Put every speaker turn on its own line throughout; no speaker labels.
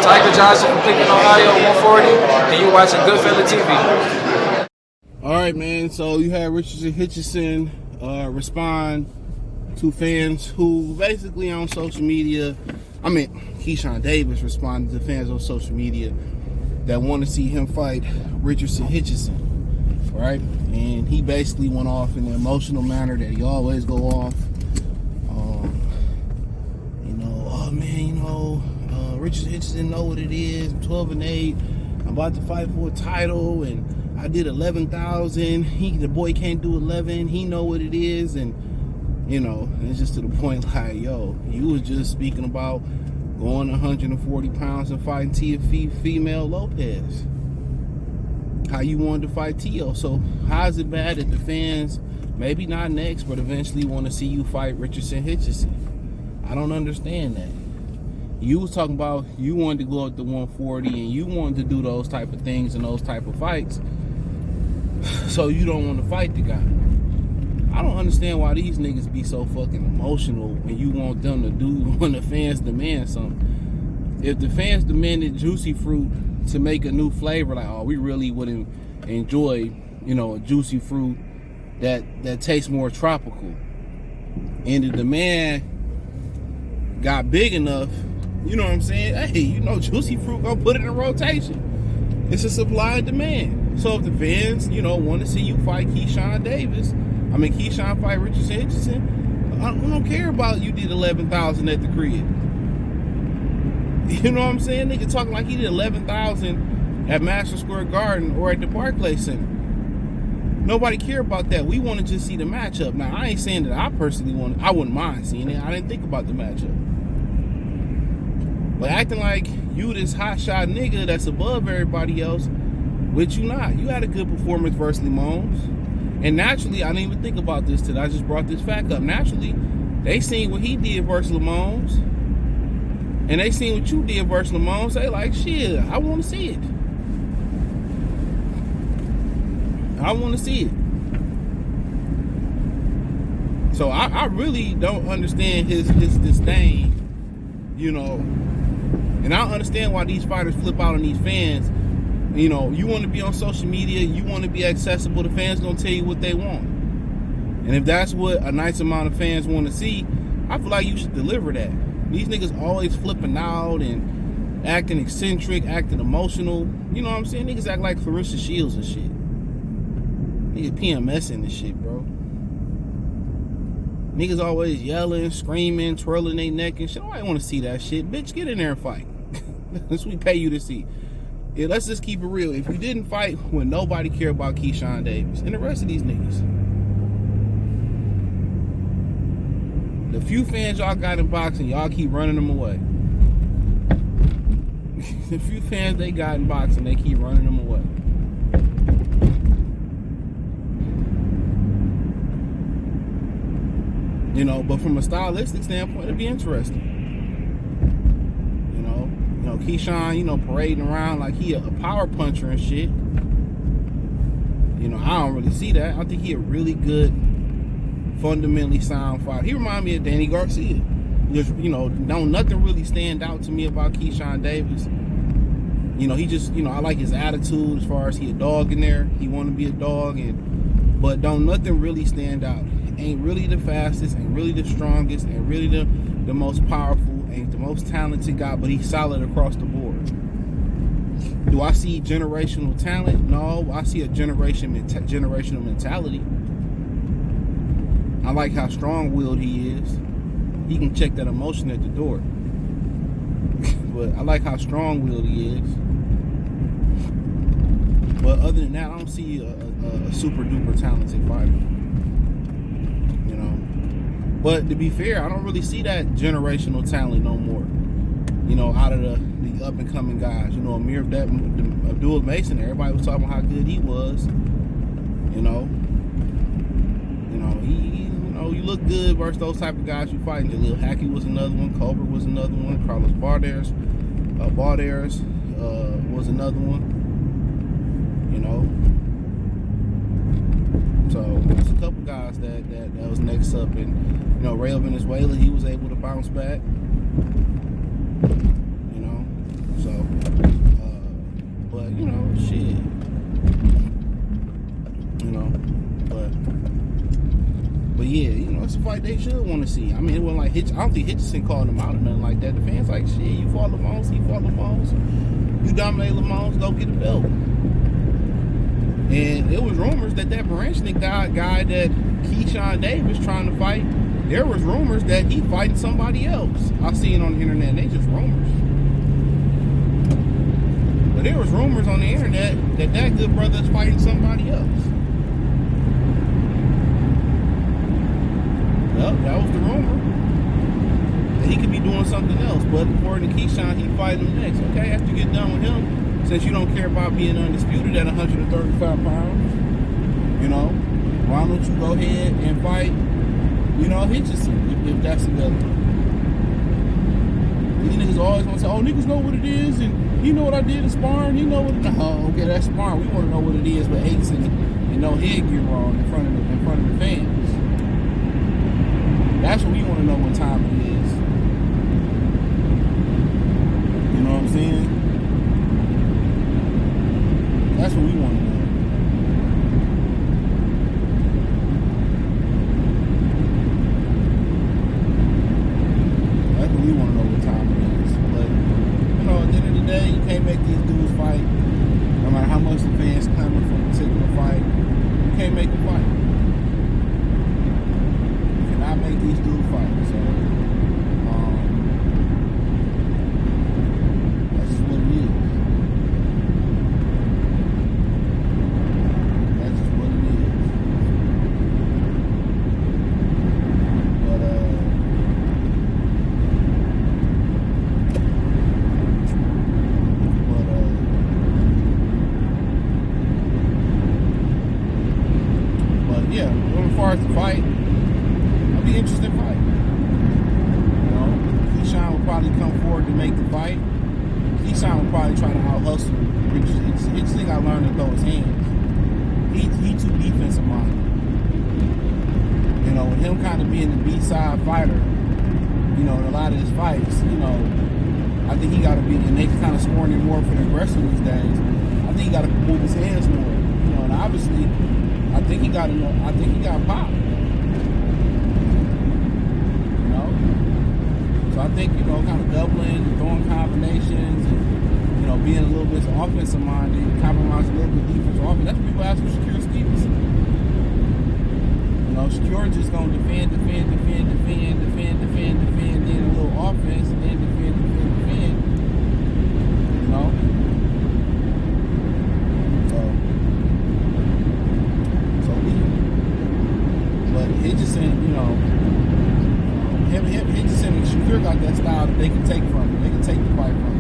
Tiger Johnson from Cleveland, Ohio, 140, and you're watching Goodfella TV.
All right, man. So you had Richardson respond to fans who basically on social media, Keyshawn Davis responded to fans on social media that want to see him fight Richardson, right? And he basically went off in an emotional manner that he always go off. Richardson know what it is. I'm 12-8. I'm about to fight for a title, and I did 11,000. The boy can't do 11. He know what it is, and it's just to the point like, yo, you was just speaking about going 140 pounds and fighting female Lopez. How you wanted to fight Tio. So how is it bad that the fans, maybe not next, but eventually want to see you fight Richardson? I don't understand that. You was talking about you wanted to go up to 140 and you wanted to do those type of things and those type of fights. So you don't want to fight the guy. I don't understand why these niggas be so fucking emotional when you want them to do when the fans demand something. If the fans demanded juicy fruit to make a new flavor, like, oh, we really wouldn't enjoy, a juicy fruit that tastes more tropical. And the demand got big enough, you know what I'm saying? Hey, juicy fruit, go put it in rotation. It's a supply and demand. So if the fans, want to see you fight Keyshawn fight Richardson, I don't care about you did 11,000 at the crib. You know what I'm saying? Nigga talking like he did 11,000 at Madison Square Garden or at the Barclays Center. Nobody care about that. We want to just see the matchup. Now, I ain't saying that I personally I wouldn't mind seeing it. I didn't think about the matchup. But acting like you this hotshot nigga that's above everybody else, which you not. You had a good performance versus Limons. And naturally, I didn't even think about this till I just brought this fact up. Naturally, they seen what he did versus Limons. And they seen what you did versus Limons. They like, shit, I want to see it. I want to see it. So I really don't understand his disdain, And I don't understand why these fighters flip out on these fans. You want to be on social media, you want to be accessible, the fans gonna tell you what they want. And if that's what a nice amount of fans want to see, I feel like you should deliver that. These niggas always flipping out and acting eccentric, acting emotional. You know what I'm saying? Niggas act like Clarissa Shields and shit. Niggas PMSing and shit, bro. Niggas always yelling, screaming, twirling their neck and shit. I don't want to see that shit. Bitch, get in there and fight. That's what we pay you to see. Yeah, let's just keep it real. If you didn't fight when nobody cared about Keyshawn Davis and the rest of these niggas, the few fans y'all got in boxing, y'all keep running them away. The few fans they got in boxing, they keep running them away. But from a stylistic standpoint, it'd be interesting. Keyshawn, parading around like he a power puncher and shit. I don't really see that. I think he a really good, fundamentally sound fighter. He remind me of Danny Garcia. Nothing really stand out to me about Keyshawn Davis. He just, I like his attitude as far as he a dog in there. He want to be a dog, but don't nothing really stand out. Ain't really the fastest, ain't really the strongest, ain't really the most powerful, ain't the most talented guy, but he's solid across the board. Do I see generational talent? No, I see a generational mentality. I like how strong-willed he is. He can check that emotion at the door. But I like how strong-willed he is. But other than that, I don't see a super-duper talented fighter. But to be fair, I don't really see that generational talent no more. Out of the up-and-coming guys. Amir Abdul Mason, everybody was talking about how good he was. You look good versus those type of guys you fighting. Jalil Hackey was another one. Colbert was another one. Carlos Balderas was another one. So there's a couple guys that was next up, and Rayo Venezuela, he was able to bounce back. So That's a fight they should want to see. I mean, it wasn't like I don't think Richardson called him out or nothing like that. The fans like, shit, you fought Lamont, he fought Lamont. You dominate Lamont, go get a belt. And it was rumors that Baranchnik guy that Keyshawn Davis trying to fight, there was rumors that he fighting somebody else. I see it on the internet, and they just rumors. But there was rumors on the internet that good brother is fighting somebody else. Well, that was the rumor. That he could be doing something else. But according to Keyshawn, he fighting him next. Okay, after you get done with him, since you don't care about being undisputed at 135 pounds, you know, why don't you go ahead and fight, you know, Richardson, if that's available. These niggas always want to say, oh, niggas know what it is, and you know what I did in sparring, you know what it is. Oh, okay, that's sparring. We want to know what it is with eights and no headgear wrong in front of the fans. That's what we want to know what time it is. You know what I'm saying? That's what we want to know. That's what we want to know what time it is. But, you know, at the end of the day, you can't make these dudes fight. No matter how much the fans clamor for a particular fight, you can't make them fight. You cannot make these dudes fight. So, that's just what it is. As far as the fight, it'll be an interesting fight. You know, Keyshawn will probably come forward to make the fight. Keyshawn will probably try to out-hustle Richardson. Richardson got to learn to throw his hands. He too defensive minded. You know, with him kind of being the B-side fighter, you know, in a lot of his fights, you know, I think he got to be, and they kind of scoring him more for the aggressor these days. I think he got to move his hands more. You know, and obviously, I think he got pop. You know? So I think, you know, kind of doubling, throwing combinations, and, you know, being a little bit offensive minded, compromising a little bit defensive offense. That's what people ask for Shakur Stevenson. You know, Shakur just gonna defend, then a little offense, and then defend. You know? Hitchison, you know, Hitchison and Shakur got that style that they can take from him. They can take the fight from him.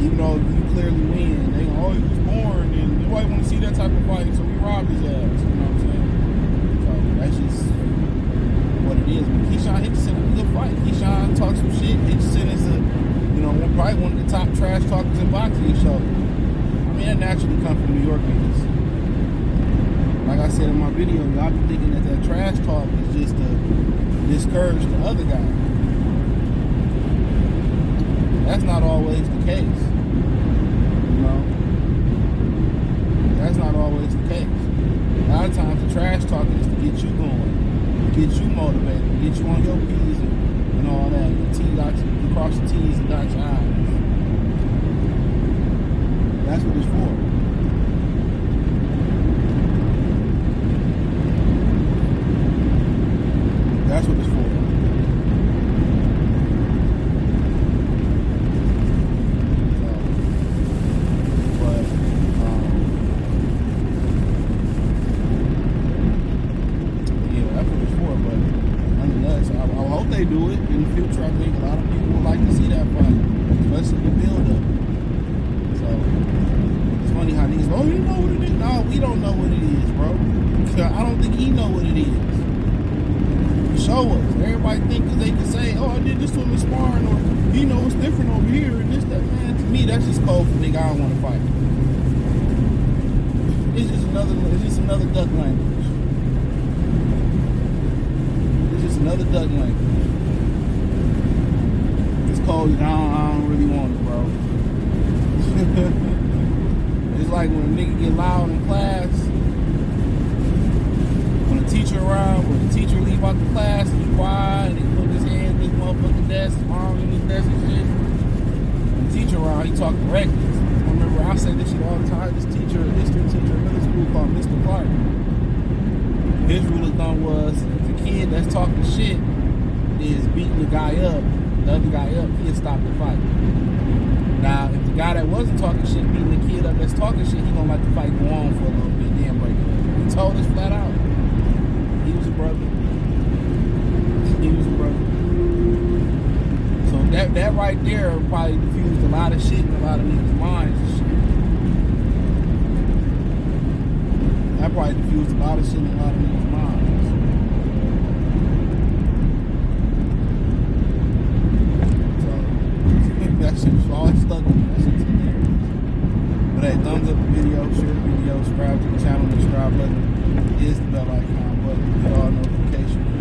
Even though you clearly win, they go, oh, he was born, and nobody want to see that type of fight, so we robbed his ass. You know what I'm saying? So that's just what it is. But Keyshawn Hitchison is a good fight. Keyshawn talks some shit. Hitchison is probably one of the top trash talkers in boxing. So, I mean, that naturally comes from New York niggas. Like I said in my video, y'all be thinking that trash talk is just to discourage the other guy. That's not always the case. You know? That's not always the case. A lot of times the trash talk is to get you going, to get you motivated, to get you on your P's and all that. You cross your T's and dot your I's. That's what it's for. That's what it's for. Yeah, that's what it's for. But nonetheless, I hope they do it in the future. I think a lot of people would like to see that fight, especially the build-up. So it's funny how these, oh, you know what it is? No, we don't know what it is, bro. I don't think he know what it is. Show us. Everybody think that they can say, oh, I did this one in sparring, or, you know, it's different over here, and this, that, man. To me, that's just cold for nigga. I don't want to fight. It's just another duck language. It's just another duck language. It's cold, I don't really want it, bro. It's like when a nigga get loud in class, when a teacher around, when the teacher leave out the class and he quiet and he put his hand in his motherfucking desk, his arm in his desk and shit. When the teacher around, he talking reckless. I remember I say this shit all the time. This teacher, a history teacher in middle school called Mr. Clark. His rule of thumb was if the kid that's talking shit is beating the guy up, the other guy up, he'll stop the fight. Now, if the guy that wasn't talking shit beating the kid up that's talking shit, he gonna let the fight go on for a little bit, then break it up. He told us flat out. He was a brother. He was a brother. So that right there probably diffused a lot of shit in a lot of niggas' minds and shit. That probably diffused a lot of shit in a lot of niggas' minds. So that shit was always stuck with me. That shit's hilarious. But hey, thumbs up the video, share the video, subscribe to the channel, the subscribe button is the bell icon button, get all notifications.